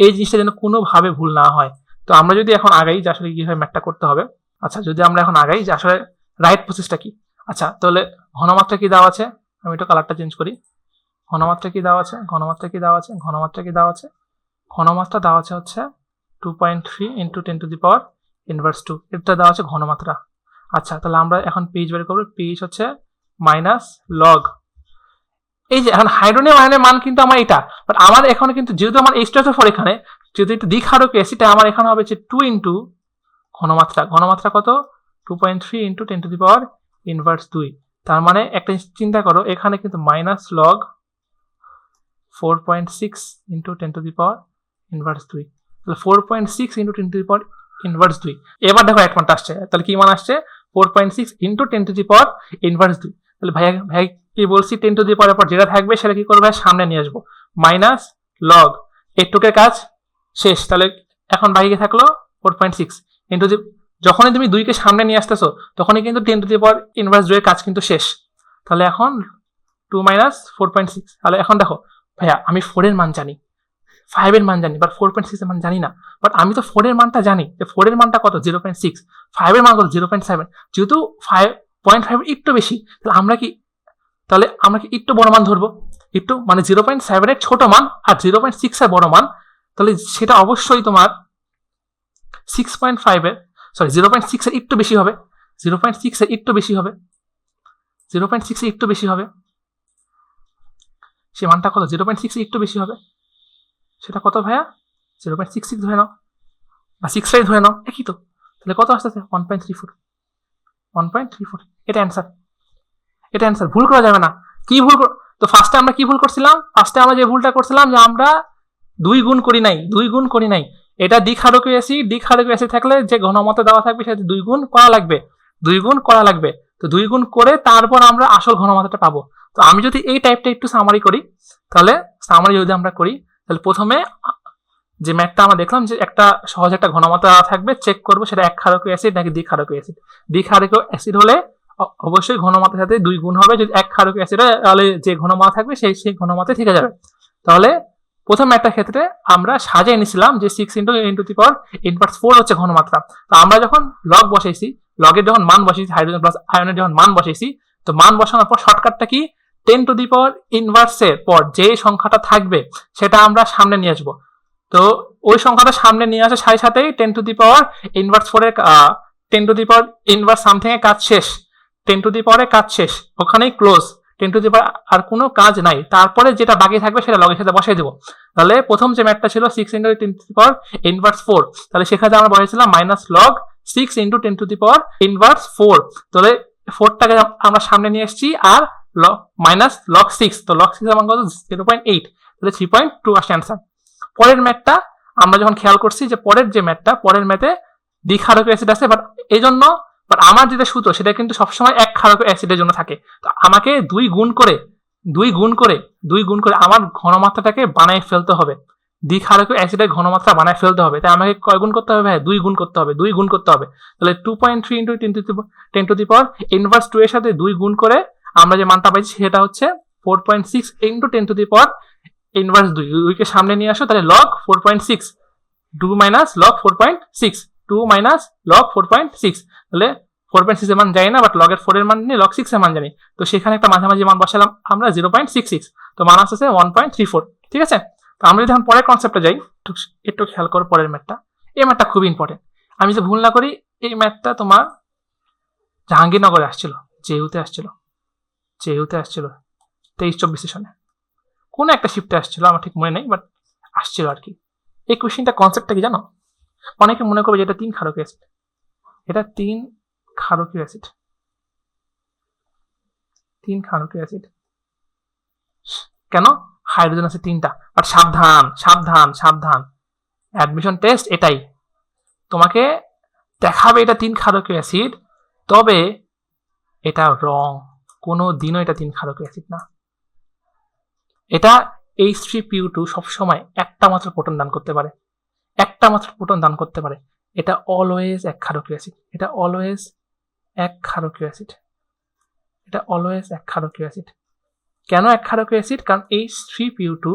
এই জিনিসটা যেন কোনোভাবে ভুল না হয়। তো আমরা যদি এখন আগাই যে আসলে কিভাবে ম্যাথটা করতে হবে। আচ্ছা, যদি আমরা এখন আগাই যে আসলে রাইট প্রসেসটা কি। আচ্ছা, তাহলে ঘনমাত্রা কি দেওয়া আছে? আমি একটু কালারটা চেঞ্জ করি। ঘনমাত্রা কি দেওয়া আছে? ঘনমাত্রা দেওয়া আছে হচ্ছে 2.3 × 10⁻⁻²। এটা দেওয়া আছে ঘনমাত্রা। আচ্ছা, তাহলে আমরা এখন পিএইচ বের করবো। পিএইচ হচ্ছে মাইনাস লগ, এই যে এখন হাইড্রোনিয়াম আয়নের মান কিন্তু আমার এটা, বাট আমার এখানে কিন্তু যেহেতু আমার H2SO4 এখানে যেহেতু এটা দ্বিক্ষারক অ্যাসিড, আমার এখানে হবে যে 2 × ঘনমাত্রা কত? 2.3 × 10⁻⁻²। তার মানে একটা চিন্তা করো, এখানে কিন্তু মাইনাস লগ 4.6 × 10⁻⁻²। তাহলে 4.6 × 10⁻⁻²। এবার দেখো এক মানটা আসছে, তাহলে কি মান আসছে? 4.6 × 10⁻⁻²। তাহলে ভাই কি বলছি? 10⁻⁻ পর যেটা থাকবে সেটা কি করবে? সামনে নিয়ে আসবো। মাইনাস লগ এইটুকের কাজ শেষ। তাহলে এখন বাকি থাকলো 4.6 ইন্টু, যখনই তুমি 2 কে সামনে নিয়ে আসতেছো তখনই কিন্তু 10⁻⁻² এর কাজ কিন্তু শেষ। তাহলে এখন 2 - 4.6। তাহলে এখন দেখো ভাইয়া, আমি 4 এর মান জানি, 5 এর মান জানি, বাট 4.6 এর মান জানি না। বাট আমি তো 4 এর মানটা জানি, যে 4 এর মানটা কত? 0.6। 5 এর মান কত? 0.7। যেহেতু 5.5 একটু বেশি, তাহলে আমরা কি একটু বড় মান ধরবো? একটু মানে 0.7 এর ছোট মান আর 0.6 এর বড় মান, তাহলে সেটা অবশ্যই তোমার 6.5 এর, সরি 0.6 এর একটু বেশি হবে। 0.6 এর একটু বেশি হবে। সে মানটা কত? 0.6 এর একটু বেশি হবে। সেটা কত ভাইয়া? 0.66 ধরে নাও বা 65 ধরে নাও, একই তো। তাহলে কত আসতেছে? 1.34। এটা অ্যান্সার। এটা অ্যান্সার, ভুল করা যাবে না। কি ভুল তো ফার্স্টে আমরা কি ভুল করছিলাম? ফার্স্টে আমরা যে ভুলটা করছিলাম যে আমরা 2 গুণ করি নাই। এটা দ্বিক্ষারকীয় অ্যাসিড থাকলে যে ঘনমাত্রা দেওয়া থাকবে সেটা 2 গুণ করা লাগবে। তো 2 গুণ করে তারপর আমরা আসল ঘনমাত্রাটা পাবো। তো আমি যদি এই টাইপটা একটু সামারি করি, তাহলে সামারি যদি আমরা করি, তাহলে প্রথমে যে ম্যাথটা আমরা দেখলাম যে একটা সহজ একটা ঘনমাত্রা থাকবে, চেক করবো সেটা একক্ষারকীয় অ্যাসিড নাকি দ্বিক্ষারকীয় অ্যাসিড। দ্বিক্ষারকীয় অ্যাসিড হলে অবশ্যই ঘনমাত্রার সাথে 2 গুণ হবে। যদি একক্ষারকীয় অ্যাসিড হয় তাহলে যে ঘনমাত্রা থাকবে সেই ঘনমাত্রা থেকে যাবে। তাহলে প্রথম একটা ক্ষেত্রে আমরা সাজিয়ে নিছিলাম যে 6 × 10⁻⁴ হচ্ছে ঘনমাত্রা। তো আমরা যখন লগ বসাইছি, লগের যখন মান বসাইছি, হাইড্রোজেন প্লাস আয়নের যখন মান বসাইছি, তো মান বসানোর পর শর্টকাটটা কি, 10⁻⁻⁴ এর পর যে সংখ্যাটা থাকবে সেটা আমরা সামনে নিয়ে আসবো। তো ওই সংখ্যাটা সামনে নিয়ে আসার সাথে সাথেই 10⁻⁴ এর 10⁻⁻ সামথিং এর কাজ শেষ। 10⁻⁻ এর কাজ শেষ, ওখানেই ক্লোজ। 10⁻⁻ আর কোনো কাজ নাই। তারপরে যেটা বাকি থাকবে সেটা লগের সাথে বসাই দেবো। তাহলে প্রথম যে ম্যাথটা ছিল 6 × 10⁻⁴, তাহলে সেখানে আমরা বসাইছিলাম -log 6 × 10⁻⁴। তাহলে 4টাকে আমরা সামনে নিয়ে এসেছি আর -log 6, তো log 6 এর মান কত, 0.8, তাহলে 3.2 আসছে অ্যান্সার। পরের ম্যাথটা আমরা যখন খেয়াল করছি যে পরের ম্যাথে দ্বিক্ষারকীয় অ্যাসিড আছে, বাট আমার যেটা সূত্র সেটা কিন্তু সবসময় একক্ষারকীয় অ্যাসিডের জন্য থাকে। তো আমাকে 2 গুণ করে আমার ঘনমাত্রাটাকে বানায় ফেলতে হবে, দ্বিক্ষারকীয় অ্যাসিডের ঘনমাত্রা বানায় ফেলতে হবে। তাই আমাকে কয় গুণ করতে হবে ভাই? 2 গুণ করতে হবে। তাহলে 2.3 × 10⁻⁻² এর সাথে 2 গুণ করে আমরা যে মানটা পাইছি সেটা হচ্ছে 4.6 × 10⁻⁻²। 2 কে সামনে নিয়ে আসো, তাহলে log 4.6, 2 - log 4.6, 2 - log 4.6, তাহলে 4.6 এর মান জানি না, বাট log এর 4 এর মান নিয়ে log 6 এর মান জানি। তো সেখানে একটা মাঝামাঝি মান বসালাম আমরা 0.66, তো মান আসছে 1.34। ঠিক আছে। তো আমরা যদি এখন পরের কনসেপ্টে যাই, একটু খেয়াল করো পরের ম্যাথটা। এই ম্যাথটা খুব ইম্পর্টেন্ট। আমি যে ভুল না করি, এই ম্যাথটা তোমার জাহাঙ্গীরনগরে আসছিল, জেইউতে আসছিল 23-24 সেশনে, কোনো একটা শিফটে আসছিল, আমার ঠিক মনে নেই, বাট আসছিল আর কি। এই কোশ্চেনটা কনসেপ্টটা কি জানো? অনেকে মনে করবে যে এটা 3 ক্ষারকীয় অ্যাসিড, এটা 3 ক্ষারকীয় অ্যাসিড। কেন? হাইড্রোজেন আছে 3টা। বাট সাবধান, অ্যাডমিশন টেস্ট এটাই, তোমাকে দেখাবে এটা 3 ক্ষারকীয় অ্যাসিড, তবে এটা রং। কোনো দিনও এটা 3 ক্ষারকীয় অ্যাসিড না। এটা H3PO2 সবসময় একটা মাত্র প্রোটন দান করতে পারে। এটা অলওয়েজ একক্ষারকীয় অ্যাসিড। কেন একক্ষারকীয় অ্যাসিড? কারণ H3PO2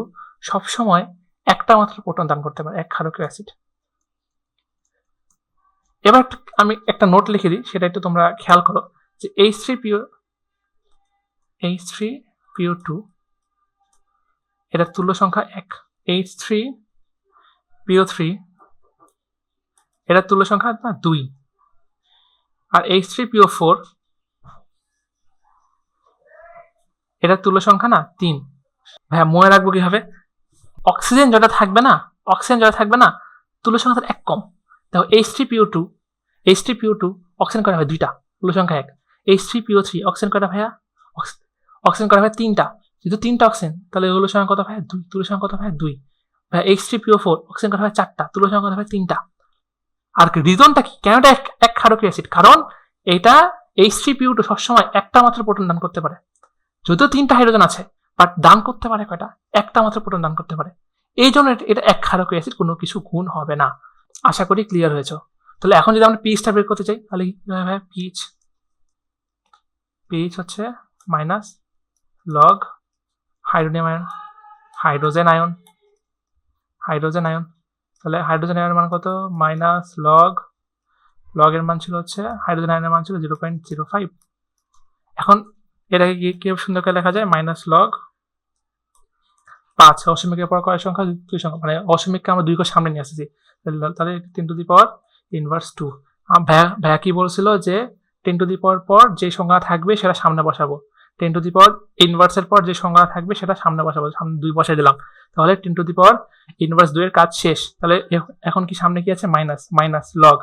সবসময় একটা মাত্র প্রোটন দান করতে পারে, একক্ষারকীয় অ্যাসিড। এবার আমি একটা নোট লিখে দিই, সেটা একটু তোমরা খেয়াল করো যে H3PO2 এটার তুল্য সংখ্যা 1, H3PO3 এটার তুল্য সংখ্যা 2, আর H3PO4 এটার তুল্য সংখ্যা 3। ভাইয়া মনে রাখবো কিভাবে? অক্সিজেন যেটা থাকবে না, তুল্য সংখ্যা 1 কম। দেখো H3PO2 অক্সিজেন করা হয় 2টা, তুল্য সংখ্যা 1। H3PO3 অক্সিজেন করা ভাইয়া 3টা, যেহেতু 3টা অক্সিজেন, তাহলে তুল্য সংখ্যা কত ভাইয়া? 2, তুল্য সংখ্যা কত ভাইয়া? 2। ভাইয়া H3PO4 অক্সিজেন করা হয় 4টা, তুল্য সংখ্যা কত ভাইয়া? 3টা। আর রিজনটা কি, কেন এটা একক্ষারকীয় অ্যাসিড? কারণ এটা H3PO2 সবসময় একটা মাত্র প্রোটন দান করতে পারে। যদিও 3টা হাইড্রোজেন আছে, বাট দান করতে পারে কয়টা? একটা মাত্র প্রোটন দান করতে পারে। এই জন্য এটা একক্ষারকীয় অ্যাসিড, কোনো কিছু গুণ হবে না। আশা করি ক্লিয়ার হয়েছে। তাহলে এখন যদি আমরা পিএইচটা বের করতে চাই, তাহলে পিএইচ হচ্ছে -log হাইড্রোজেন আয়ন। তাহলে হাইড্রোজেন আয়নের মান কত? log এর মান ছিল হচ্ছে, হাইড্রোজেন আয়নের মান ছিল 0.05। এখন এটাকে কি সুন্দর করে লেখা যায়? -log 5, অসীমিকের পর কয় সংখ্যা? 2 সংখ্যা, মানে অসীমিককে আমরা 2 কে সামনে নিয়ে আসছি, তাহলে 10⁻⁻²। ভাইয়া কি বলছিল যে 10⁻⁻ পর যে সংখ্যা থাকবে সেটা সামনে বসাবো, 10⁻⁻² পর যে সংখ্যা থাকবে সেটা সামনে বসাবো, সামনে 2 বসাই দিলাম। তাহলে 10⁻⁻² এর কাজ শেষ। তাহলে এখন কি সামনে কি আছে? মাইনাস log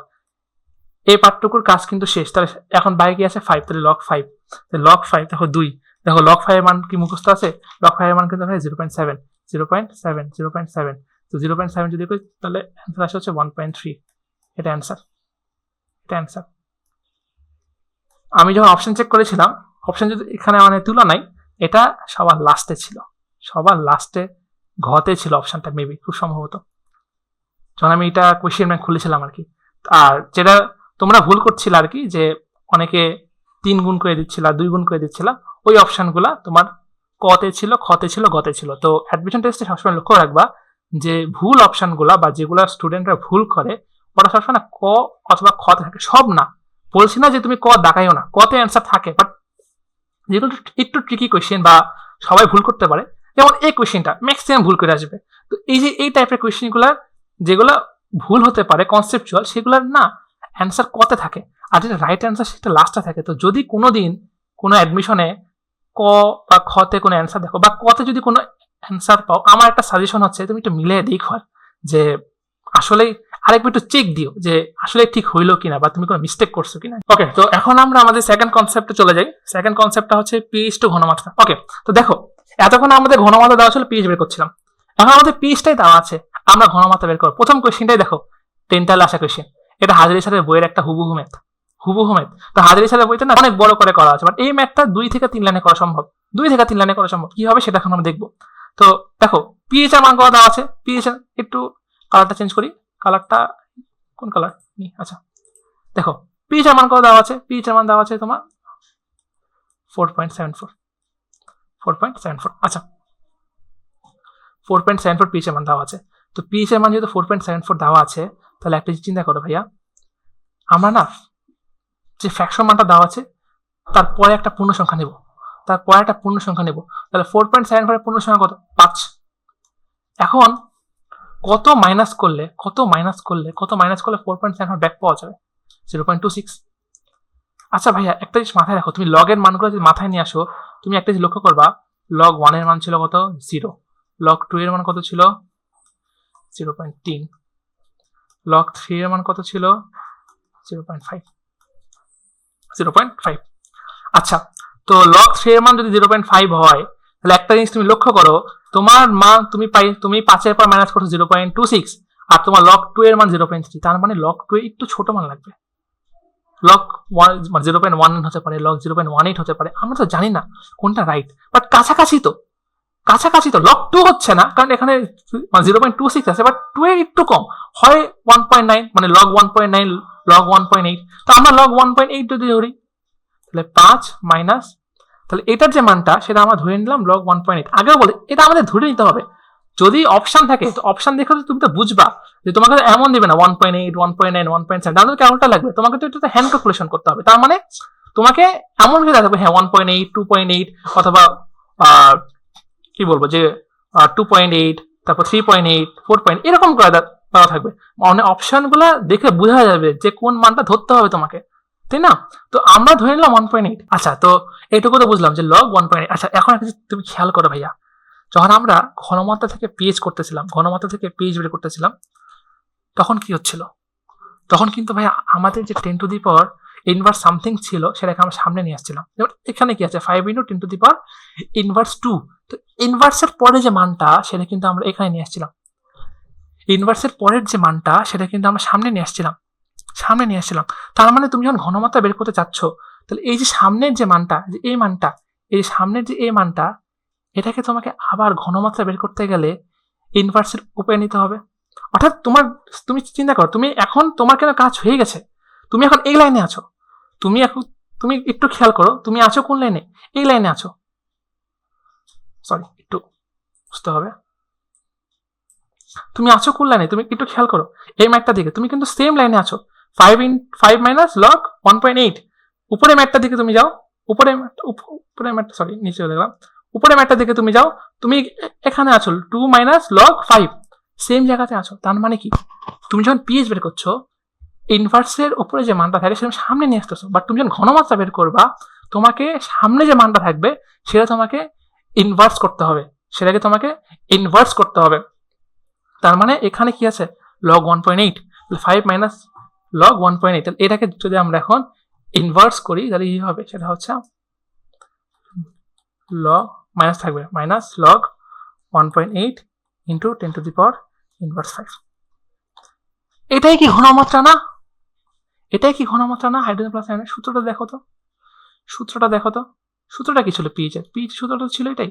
এই পার্টটুকুর কাজ কিন্তু শেষ। তাহলে এখন বাইরে কি আছে 5, তাহলে লগ 5, লগ 5 দেখো 2, দেখো লগ 5 এর মান কি মুখস্থ আছে? লগ 5 এর মান কিন্তু 0.7, 0.7, 0.7। তো 0.7 যদি করি তাহলে অ্যান্সার আসে হচ্ছে 1.3। এটা অ্যান্সার, এটা অ্যান্সার। আমি যখন অপশন চেক করেছিলাম, অপশন যদি এখানে মানে তুলনায় এটা সবার লাস্টে ছিল, সবার লাস্টে ঘতে ছিল অপশনটা, মেবি খুব সম্ভবত, যখন আমি এটা কোয়েশ্চেন ব্যাংক খুলেছিলাম আর কি। আর যেটা তোমরা ভুল করছিল আর কি, যে অনেকে 3 গুণ করে দিচ্ছিল, 2 গুণ করে দিচ্ছিল, ওই অপশনগুলা তোমার কতে ছিল, খতে ছিল, গতে ছিল। তো অ্যাডমিশন টেস্টে সবসময় লক্ষ্য রাখবা যে ভুল অপশনগুলা বা যেগুলা স্টুডেন্টরা ভুল করে ওরা সবসময় না ক অথবা খতে থাকে, সব না। বলছি না যে তুমি ক দেখাইও না, কতে অ্যান্সার থাকে, বাট যেগুলো একটু ট্রিকি কোয়েশ্চেন বা সবাই ভুল করতে পারে, যেমন এই কোয়েশ্চেনটা ম্যাক্সিমাম ভুল করে আসবে। তো এই যে এই টাইপের কোয়েশ্চেনগুলো যেগুলো ভুল হতে পারে কনসেপচুয়াল, সেগুলোর না অ্যান্সার কতে থাকে, আর যেটা রাইট অ্যান্সার সেটা লাস্টে থাকে। তো যদি কোনোদিন কোনো অ্যাডমিশনে ক বা খতে কোনো অ্যান্সার দেখো বা কতে যদি কোনো অ্যান্সার পাও, আমার একটা সাজেশন হচ্ছে তুমি একটু মিলে দেখো যে আসলে আরেকবার একটু চেক দিও যে আসলে ঠিক হইলো কিনা বা তুমি কোনো মিস্টেক করছো কিনা। ওকে, তো এখন আমরা আমাদের সেকেন্ড কনসেপ্টে চলে যাই। সেকেন্ড কনসেপ্টটা হচ্ছে পিএইচ টু ঘনমাত্রা। ওকে, তো দেখো এতক্ষণ আমাদের ঘনমাত্রা দেওয়া ছিল, পিএইচ বের করছিলাম। এখন আমাদের পিএইচটাই দেওয়া আছে, আমরা ঘনমাত্রা বের করব। প্রথম কোয়েশ্চেনটাই দেখো, টেন্টালে আসা কোয়েশ্চেন, এটা হাজারি স্যারের বইয়ের একটা হুবহু ম্যাথ, হুবহু ম্যাথ। তো হাজারি স্যারের বইতে না অনেক বড় করে করা আছে, বাট এই ম্যাথটা 2 থেকে 3 লাইনে করা সম্ভব, 2 থেকে 3 লাইনে করা সম্ভব। কি হবে সেটা এখন আমরা দেখবো। তো দেখো পিএইচ এর মান কত দেওয়া আছে, পিএইচ একটু কালারটা চেঞ্জ করি, কালারটা কোন কালার, আচ্ছা দেখো পিএইচ এর মান কত দেওয়া আছে, পিএইচ এর মান দেওয়া আছে তোমার 4.74, 4.74। আচ্ছা 4.74 পিএইচ এর মান দেওয়া আছে। তো পিএইচ এর মান যেহেতু 4.74 দেওয়া আছে, তাহলে একটা চিন্তা করো ভাইয়া, আমরা না যে ফ্র্যাকশন মানটা দেওয়া আছে তারপরে একটা পূর্ণ সংখ্যা নেব, তারপরে একটা পূর্ণ সংখ্যা নেব, তাহলে 4.74 এর পূর্ণ সংখ্যা কত, 5। এখন কত মাইনাস করলে 4.74 ব্যাক পাওয়া যাবে, 0.26। আচ্ছা ভাইয়া একটা জিনিস মাথায় রাখো, তুমি লগের মানগুলো যদি মাথায় নিয়ে আসো, তুমি একটা জিনিস লক্ষ্য করবা, লগ 1 এর মান ছিল কত, 0, লগ 2 এর মান কত ছিল 0.3, লগ 3 এর মান কত ছিল 0.5, 0.5। আচ্ছা, তো লগ 3 এর মান যদি 0.5 হয়, তাহলে একটা জিনিস তুমি লক্ষ্য করো, তোমার মান তুমি 5 এর পর মাইনাস করছো 0.26, আর তোমার লগ 2 এর মান 0.3, তার মানে লগ 2 এর একটু ছোট মান লাগবে। লগ 0.1 হতে পারে, লগ 0.18 হতে পারে, আমরা তো জানি না কোনটা রাইট, বাট কাছাকাছি তো, লগ 2 হচ্ছে না কারণ এখানে 0.26 আছে, বাট 2 এর একটু কম হয় 1.9, মানে লগ 1.9, লগ 1.8। তো আমরা লগ 1.8 যদি ধরি, তাহলে 5 মাইনাস, তাহলে এটার যে মানটা সেটা আমরা ধরে নিলাম লগ 1.8। আগেও বলে এটা আমাদের ধরে নিতে হবে, যদি অপশন থাকে তো অপশন দেখে তুমি তো বুঝবা যে তোমাকে এমন দিবে না 1.8, 1.9, 1.7, তাহলে কেমনটা লাগবে, তোমাকে তো এটা হ্যান্ড ক্যালকুলেশন করতে হবে। তার মানে তোমাকে এমন কিছু দেখাবে, হ্যাঁ 1.8, 2.8 অথবা কি বলবো যে 2.8, তারপর 3.8, 4. এরকম করে দেওয়া থাকবে, মানে অপশনগুলো দেখে বোঝা যাবে যে কোন মানটা ধরতে হবে তোমাকে, তাই না? তো আমরা ধরে নিলাম 1.8। আচ্ছা, তো এইটুকু তো বুঝলাম যে লগ 1.8। আচ্ছা এখন একটা তুমি খেয়াল করো ভাইয়া, যখন আমরা ঘনমাত্রা থেকে পিএইচ করতেছিলাম, ঘনমাত্রা থেকে পিএইচ বের করতেছিলাম, তখন কি হচ্ছিল, তখন কিন্তু ভাইয়া আমাদের যে 10 to the power inverse something ছিল সেটাকে আমরা সামনে নিয়ে আসছিলাম। যেমন এখানে কি আছে 5 × 10 টু দি পাওয়ার ইনভার্স 2, তো ইনভার্সের পরে যে মানটা সেটা কিন্তু আমরা এখানে নিয়ে আসছিলাম, ইনভার্সের পরের যে মানটা সেটা কিন্তু আমরা সামনে নিয়ে আসছিলাম। তার মানে তুমি যখন ঘনমাত্রা বের করতে চাচ্ছ, তাহলে এই যে সামনের যে মানটা, যে এই মানটা, এই সামনের যে এই মানটা, এটাকে তোমাকে আবার ঘনমাত্রা বের করতে গেলে ইনভার্সের উপরে নিতে হবে। অর্থাৎ তুমি চিন্তা করো, তুমি এখন তোমার কেন কাজ হয়ে গেছে, তুমি এখন এই লাইনে আছো, তুমি একটু খেয়াল করো, তুমি আছো কোন লাইনে, এই লাইনে আছো, সরি একটু বুঝতে হবে, তুমি আছো কোন লাইনে, তুমি একটু খেয়াল করো এই ম্যাথটা দিকে, তুমি কিন্তু সেম লাইনে আছো, 5 মাইনাস লগ 1.8। উপরে ম্যাথটা দিকে তুমি যাও, উপরে ম্যাথটা সরি নিচে চলে গেলাম, উপরে ম্যাথটা দিকে তুমি যাও, তুমি এখানে আছো 2 মাইনাস লগ 5, সেম জায়গাতে আছো। তার মানে কি, তুমি যখন পিএইচ বের করছো, ইনভার্সের উপরে যে মানটা থাকে সেটা সামনে নিয়ে আসতেছো, বাট তুমি যখন ঘনমাত্রা বের করবা, তোমাকে সামনে যে মানটা থাকবে সেটা তোমাকে ইনভার্স করতে হবে, তার মানে এখানে কি আছে লগ 1.8, 5 মাইনাস লগ 1.8, এটাকে যদি আমরা এখন ইনভার্স করি তাহলে কি হবে, সেটা হচ্ছে লগ মাইনাস থাকবে মাইনাস লগ 1.8 ইন্টু 10⁻⁻⁵। এটাই কি ঘনমাত্রা না? এটাই কি ঘনমাত্রা না হাইড্রোজেন প্লাস আয়নের? সূত্রটা দেখো তো, সূত্রটা কি ছিল পিএইচ এর? পিএইচ সূত্রটা ছিল এটাই,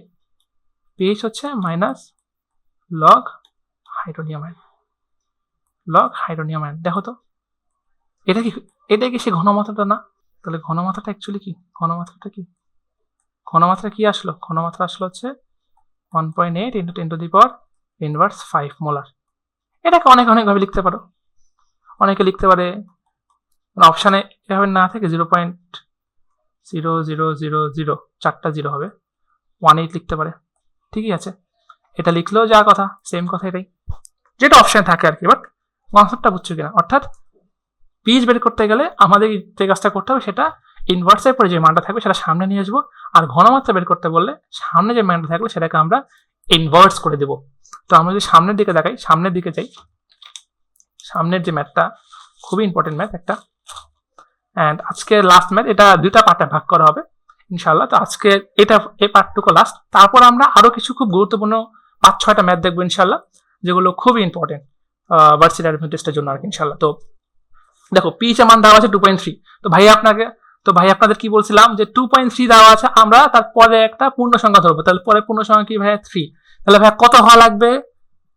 পিএইচ হচ্ছে মাইনাস লগ হাইড্রোনিয়াম আয়ন। দেখো তো এটাই কি সে ঘনমাত্রাটা না? তাহলে ঘনমাত্রাটা অ্যাকচুয়ালি কি? ঘনমাত্রা কি আসলো? ঘনমাত্রা আসলো হচ্ছে 1.8 ইন্টু 10⁻⁵ মোলার। এটাকে অনেকভাবে লিখতে পারো। অনেকে লিখতে পারে অপশানে এভাবে না থেকে 0.0000 চারটা জিরো হবে, 1.8 লিখতে পারে, ঠিকই আছে। এটা লিখলেও যা কথা, সেম কথা এটাই, যেটা অপশানে থাকে আর কি। বাট কনসেপ্টটা বুঝছো কিনা? অর্থাৎ পিএইচ বের করতে গেলে আমাদের যে কাজটা করতে হবে সেটা ইনভার্সের পরে যে মানটা থাকবে সেটা সামনে নিয়ে আসবো, আর ঘনমাত্রা বের করতে বললে সামনে যে মানটা থাকবে সেটাকে আমরা ইনভার্স করে দেবো। তো আমরা যদি সামনের দিকে দেখাই, সামনের দিকে যাই, সামনের যে ম্যাথটা খুবই ইম্পর্টেন্ট ম্যাথ একটা, অ্যান্ড আজকে লাস্ট ম্যাথ, এটা দুইটা পার্টে ভাগ করা হবে ইনশাল্লাহ। তো আজকে এই পার্টটুকু লাস্ট, তারপর আমরা আরো কিছু খুব গুরুত্বপূর্ণ 5-6টা ম্যাথ দেখবো ইনশাল্লাহ, যেগুলো খুবই ইম্পর্টেন্ট ভার্সিটি অ্যাডমিশন টেস্টের জন্য আর কি ইনশাল্লাহ। তো দেখো পিএইচ এর মান দেওয়া আছে 2.3। তো ভাই আপনাদের কি বলছিলাম যে 2.3 দেওয়া আছে, আমরা তারপরে একটা পূর্ণ সংখ্যা ধরবো। তাহলে পরে পূর্ণ সংখ্যা কি ভাইয়া 3, তাহলে ভাইয়া কত হওয়া লাগবে?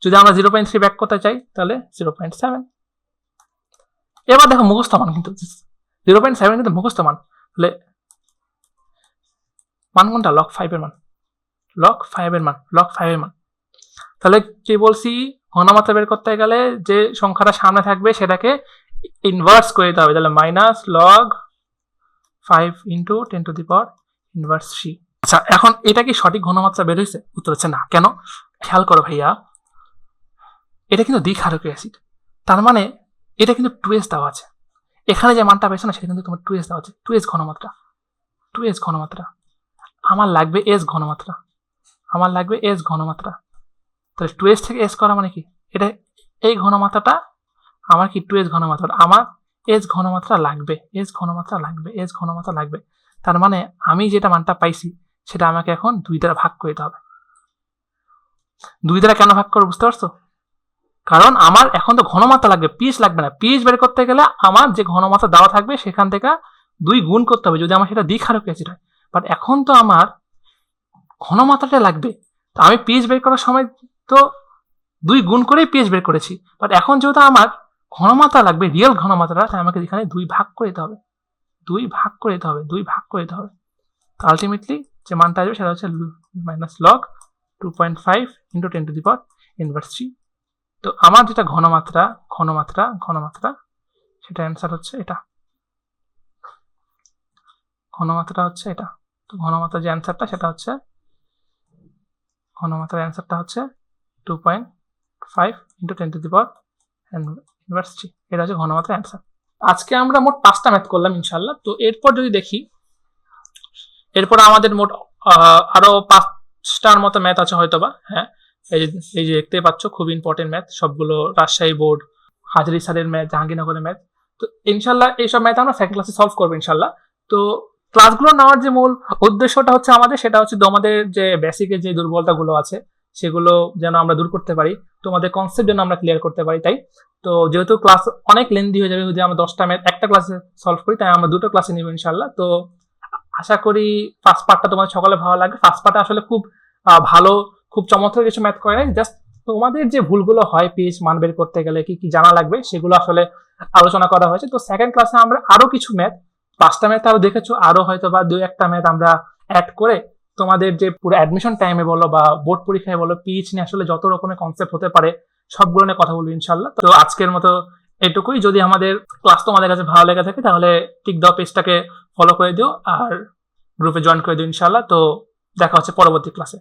যদি আমরা 0.3 ব্যাক করতে চাই তাহলে 0.7। এবার দেখো মুখস্থ মান, কিন্তু 0.7 কিন্তু মুখস্থ মান, তাহলে মান কোনটা? লগ 5 এর মান। তাহলে কি বলছি, ঘনমাত্রা বের করতে গেলে যে সংখ্যাটা সামনে থাকবে সেটাকে ইনভার্স করে দিতে হবে। তাহলে মাইনাস লগ 5 ইন্টু 10⁻⁻⁵। আচ্ছা, এখন এটা কি সঠিক ঘনমাত্রা বের হয়েছে? উত্তর হচ্ছে না। কেন? খেয়াল করো ভাইয়া, এটা কিন্তু দ্বিক্ষারকীয় অ্যাসিড, তার মানে এটা কিন্তু 2s দেওয়া আছে। এখানে যে মানটা পেয়েছে না সেটা কিন্তু তোমার 2s দেওয়া আছে। 2s ঘনমাত্রা, আমার লাগবে s ঘনমাত্রা। তাহলে 2s থেকে s করা মানে কি? এটা এই ঘনমাত্রাটা আমার কি 2s ঘনমাত্রা, আমার s ঘনমাত্রা লাগবে। তার মানে আমি যেটা মানটা পাইছি সেটা আমাকে এখন 2 দ্বারা ভাগ করে দিতে হবে। 2 দ্বারা কেন ভাগ করবো বুঝতে পারছো? কারণ আমার এখন তো ঘনমাত্রা লাগবে, পিএইচ লাগবে না। পিএইচ বের করতে গেলে আমার যে ঘনমাত্রা দেওয়া থাকবে সেখান থেকে 2 গুণ করতে হবে, যদি আমার সেটা দ্বিক্ষারকীয় অ্যাসিড হয়। বাট এখন তো আমার ঘনমাত্রাটা লাগবে, তো আমি পিএইচ বের করার সময় তো 2 গুণ করেই পিএইচ বের করেছি। বাট এখন যেহেতু আমার ঘনমাত্রা লাগবে, রিয়েল ঘনমাত্রাটা, তাই আমাকে এখানে 2 ভাগ করে দিতে হবে। তো আলটিমেটলি যে মানটা আসবে সেটা হচ্ছে মাইনাস লগ 2.5 ইন্টু 10⁻⁻⁵। তো আমার যেটা ঘনমাত্রা সেটা অ্যান্সার হচ্ছে এটা, ঘনমাত্রা হচ্ছে এটা। তো ঘনমাত্রা যে অ্যান্সারটা সেটা হচ্ছে, ঘনমাত্রার অ্যান্সারটা হচ্ছে 2.5 ইন্টু 10⁻⁻⁵। এটা হচ্ছে ঘনমাত্রার অ্যান্সার। আজকে আমরা মোট 5টা ম্যাথ করলাম ইনশাল্লাহ। তো এরপর যদি দেখি, এরপর আমাদের মোট আরো 5টার মতো ম্যাথ আছে হয়তোবা। হ্যাঁ, এই যে দেখতে পাচ্ছ খুব ইম্পর্টেন্ট ম্যাথ, সবগুলো রাজশাহী বোর্ড, হাজারি স্যারের ম্যাথ, জাহাঙ্গীরনগরের ম্যাথ। তো ইনশাল্লাহ এইসব ম্যাথ আমরা সেকেন্ড ক্লাসে সলভ করবো ইনশাল্লাহ। তো ক্লাসগুলো নেওয়ার যে মূল উদ্দেশ্যটা হচ্ছে আমাদের, সেটা হচ্ছে তোমাদের যে বেসিকের যে দুর্বলতাগুলো আছে সেগুলো যেন আমরা দূর করতে পারি, তোমাদের কনসেপ্ট যেন আমরা ক্লিয়ার করতে পারি। তাই তো যেহেতু ক্লাস অনেক লেন্দি হয়ে যাবে যদি আমরা 10টা ম্যাথ একটা ক্লাসে সলভ করি, তাই আমরা 2টো ক্লাসে নিব ইনশাল্লাহ। তো আশা করি ফার্স্ট পার্টটা তোমাদের সকলে ভালো লাগবে। ফার্স্ট পার্টে আসলে খুব ভালো, খুব চমৎকার কিছু ম্যাথ করে নাই, জাস্ট তোমাদের যে ভুলগুলো হয় পিএইচ মান বের করতে গেলে কি কি জানা লাগবে সেগুলো আসলে আলোচনা করা হয়েছে। তো সেকেন্ড ক্লাসে আমরা আরো কিছু ম্যাথ, 5টা ম্যাথ আরো দেখেছো, আরো হয়তো বা 2-1টা ম্যাথ আমরা অ্যাড করে তোমাদের যে পুরো অ্যাডমিশন টাইমে বলো বা বোর্ড পরীক্ষায় বলো, পিএইচ নিয়ে আসলে যত রকমের কনসেপ্ট হতে পারে সবগুলো নিয়ে কথা বলবো ইনশাল্লাহ। তো আজকের মতো এটুকুই। যদি আমাদের ক্লাস তোমাদের কাছে ভালো লেগে থাকে তাহলে টিক দাও, পেজটাকে ফলো করে দিও আর গ্রুপে জয়েন করে দিও ইনশাল্লাহ। তো দেখা হচ্ছে পরবর্তী ক্লাসে।